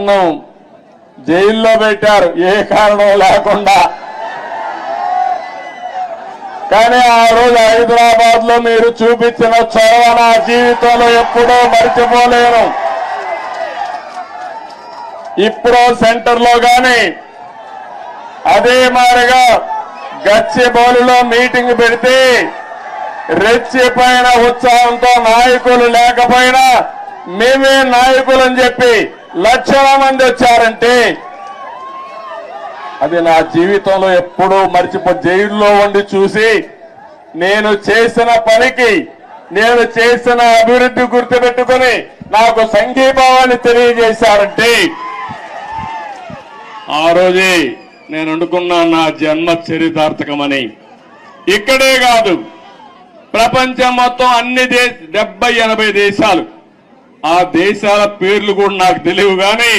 నన్ను జైల్లో పెట్టారు ఏ కారణం లేకుండా. కానీ ఆ రోజు హైదరాబాద్ లో మీరు చూపించిన చొరవ నా జీవితంలో ఎప్పుడూ మర్చిపోలేను. ఇప్పుడు సెంటర్ లో గాని అదే మాదిరిగా గచ్చిబౌలిలో మీటింగ్ పెడితే రెచ్చిపోయిన ఉత్సాహంతో నాయకులు లేకపోయినా మేమే నాయకులని చెప్పి లక్షల మంది వచ్చారంటే అది నా జీవితంలో ఎప్పుడూ జైల్లో ఉండి చూసి నేను చేసిన పనికి నేను చేసిన అభివృద్ధి గుర్తుపెట్టుకుని నాకు సంఘీభావాన్ని తెలియజేశారంటే ఆ రోజే నేను అనుకున్నా నా జన్మ చరితార్థకమని. ఇక్కడే కాదు ప్రపంచం మొత్తం అన్ని 70-80 దేశాలు, ఆ దేశాల పేర్లు కూడా నాకు తెలియవు కానీ